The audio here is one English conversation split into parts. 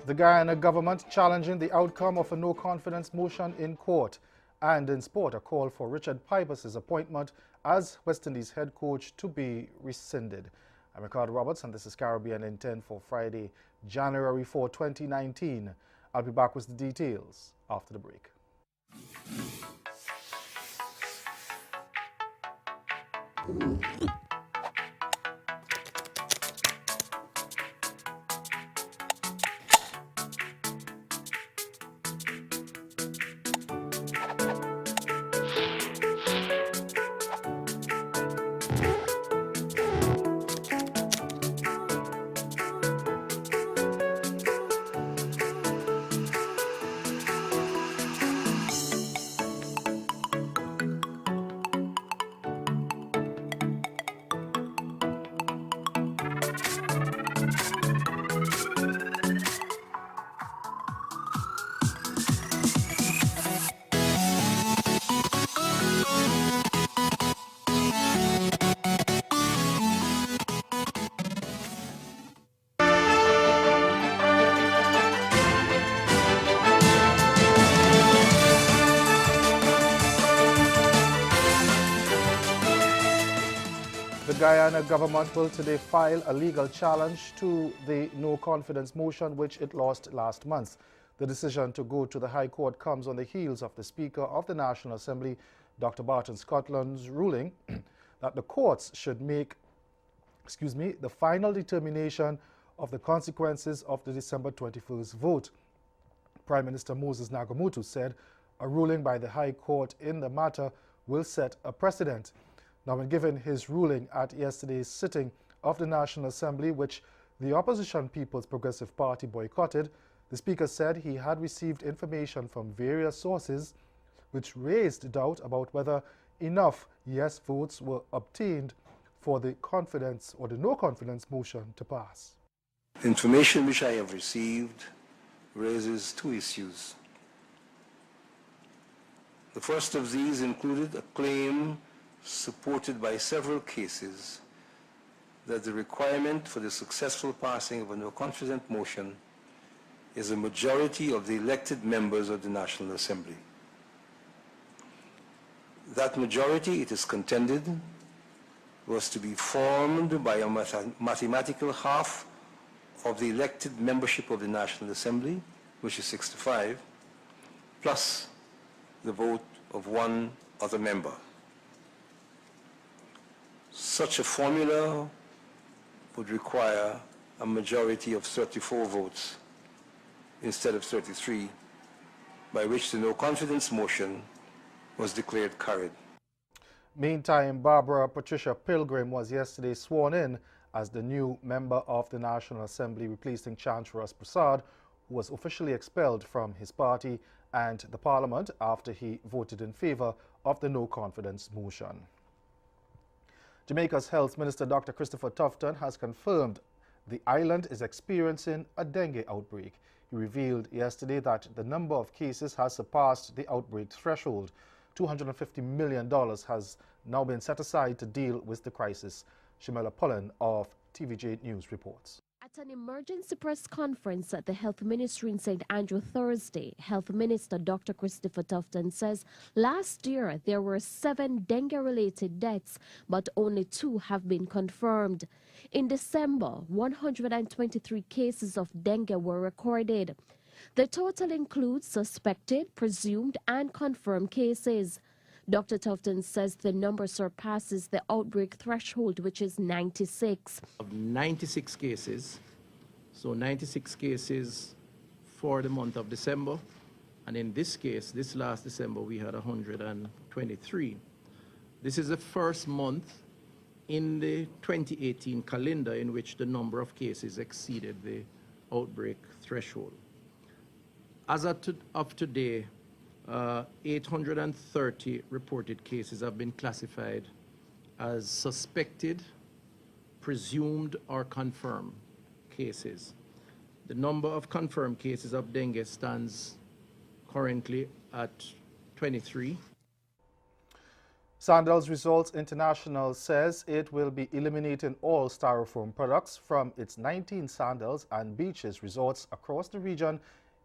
The Guyana government challenging the outcome of a no-confidence motion in court. And in sport, a call for Richard PYBUS' appointment as West Indies head coach to be rescinded. I'm Ricardo Roberts, and this is Caribbean in 10 for Friday, January 4, 2019. I'll be back with the details after the break. The Guyana government will today file a legal challenge to the no-confidence motion which it lost last month. The decision to go to the High Court comes on the heels of the Speaker of the National Assembly, Dr. Barton Scotland's ruling that the courts should make the final determination of the consequences of the December 21st vote. Prime Minister Moses Nagamutu said a ruling by the High Court in the matter will set a precedent. Now, when given his ruling at yesterday's sitting of the National Assembly, which the opposition People's Progressive Party boycotted, the Speaker said he had received information from various sources which raised doubt about whether enough yes votes were obtained for the confidence or the no-confidence motion to pass. The information which I have received raises two issues. The first of these included a claim supported by several cases that the requirement for the successful passing of a no-confidence motion is a majority of the elected members of the National Assembly. That majority, it is contended, was to be formed by a mathematical half of the elected membership of the National Assembly, which is 65, plus the vote of one other member. Such a formula would require a majority of 34 votes instead of 33, by which the no-confidence motion was declared carried. Meantime, Barbara Patricia Pilgrim was yesterday sworn in as the new member of the National Assembly, replacing Chancellor Prasad, who was officially expelled from his party and the Parliament after he voted in favor of the no-confidence motion. Jamaica's Health Minister Dr. Christopher Tufton has confirmed the island is experiencing a dengue outbreak. He revealed yesterday that the number of cases has surpassed the outbreak threshold. $250 million has now been set aside to deal with the crisis. Shamela Pullen of TVJ News reports. At an emergency press conference at the Health Ministry in St. Andrew Thursday, Health Minister Dr. Christopher Tufton says last year there were 7 dengue-related deaths, but only 2 have been confirmed. In December, 123 cases of dengue were recorded. The total includes suspected, presumed, and confirmed cases. Dr. Tufton says the number surpasses the outbreak threshold, which is 96. Of 96 cases, so 96 cases for the month of December, and in this case, this last December, we had 123. This is the first month in the 2018 calendar in which the number of cases exceeded the outbreak threshold. As of today, 830 reported cases have been classified as suspected, presumed, or confirmed cases. The number of confirmed cases of dengue stands currently at 23. Sandals Results International says it will be eliminating all styrofoam products from its 19 sandals and beaches resorts across the region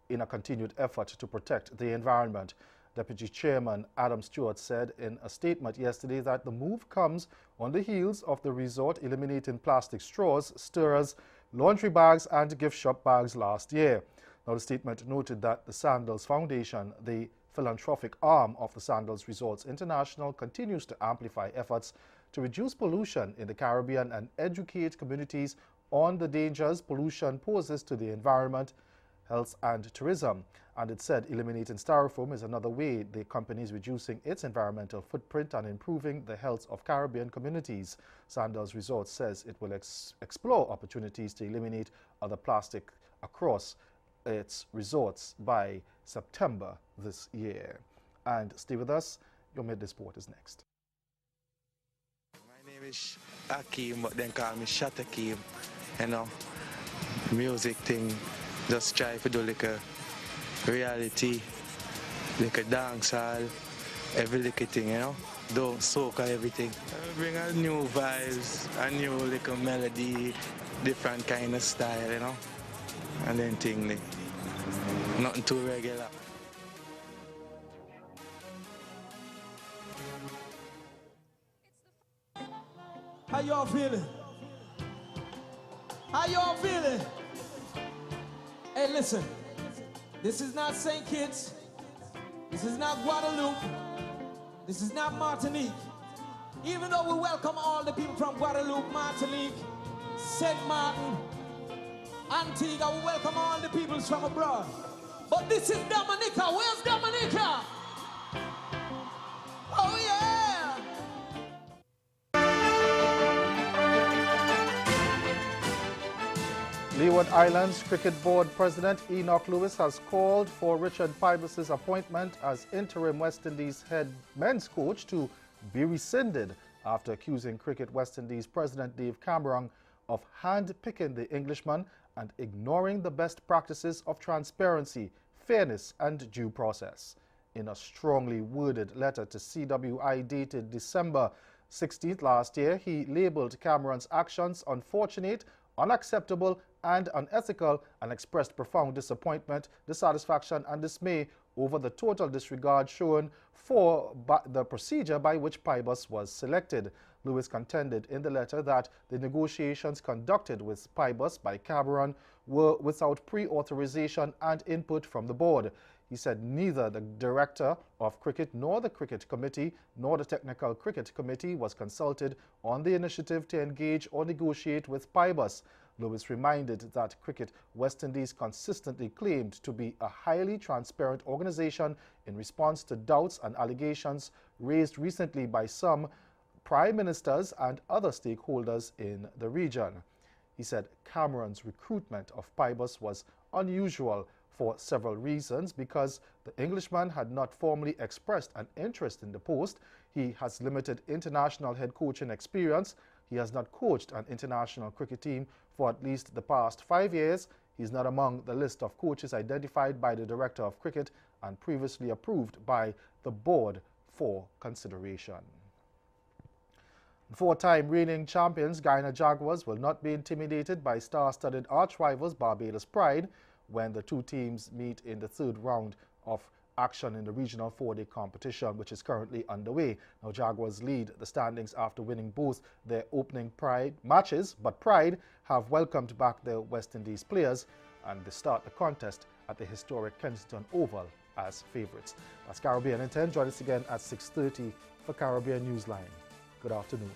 in a continued effort to protect the environment. Deputy Chairman Adam Stewart said in a statement yesterday that the move comes on the heels of the resort eliminating plastic straws, stirrers, laundry bags and gift shop bags last year. Now, the statement noted that the Sandals Foundation, the philanthropic arm of the Sandals Resorts International, continues to amplify efforts to reduce pollution in the Caribbean and educate communities on the dangers pollution poses to the environment, health and tourism. And it said eliminating styrofoam is another way the company is reducing its environmental footprint and improving the health of Caribbean communities. Sandals Resorts says it will explore opportunities to eliminate other plastic across its resorts by September this year. And stay with us, your Midday Sport is next. My name is Akeem, but then call me Shot Akeem. You know, music thing, just try to do like a reality, like a dancehall, every little thing, you know, do soca everything. Bring a new vibes, a new little melody, different kind of style, you know, and then thing like, nothing too regular. How y'all feeling? How y'all feeling? Hey, listen. This is not St. Kitts. This is not Guadeloupe. This is not Martinique. Even though we welcome all the people from Guadeloupe, Martinique, St. Martin, Antigua, we welcome all the people from abroad. But this is Dominica. Where's Dominica? Oh, yeah. Leeward Islands Cricket Board President Enoch Lewis has called for Richard PYBUS's appointment as interim West Indies head men's coach to be rescinded after accusing Cricket West Indies President Dave Cameron of hand-picking the Englishman and ignoring the best practices of transparency, fairness and due process. In a strongly worded letter to CWI dated December 16th last year, he labeled Cameron's actions unfortunate, unacceptable and unethical and expressed profound disappointment, dissatisfaction and dismay over the total disregard shown for the procedure by which PYBUS was selected. Lewis contended in the letter that the negotiations conducted with PYBUS by Cameron were without pre-authorization and input from the board. He said neither the Director of Cricket nor the Cricket Committee nor the Technical Cricket Committee was consulted on the initiative to engage or negotiate with PYBUS. Lewis reminded that Cricket West Indies consistently claimed to be a highly transparent organization in response to doubts and allegations raised recently by some prime ministers and other stakeholders in the region. He said Cameron's recruitment of PYBUS was unusual for several reasons because the Englishman had not formally expressed an interest in the post. He has limited international head coaching experience. He has not coached an international cricket team for at least the past 5 years. He is not among the list of coaches identified by the Director of Cricket and previously approved by the board for consideration. Four-time reigning champions Guyana Jaguars will not be intimidated by star-studded arch-rivals Barbados Pride when the two teams meet in the third round of action in the regional four-day competition, which is currently underway. Now, Jaguars lead the standings after winning both their opening Pride matches, but Pride have welcomed back their West Indies players and they start the contest at the historic Kensington Oval as favourites. That's Caribbean in 10. Join us again at 6:30 for Caribbean Newsline. Good afternoon.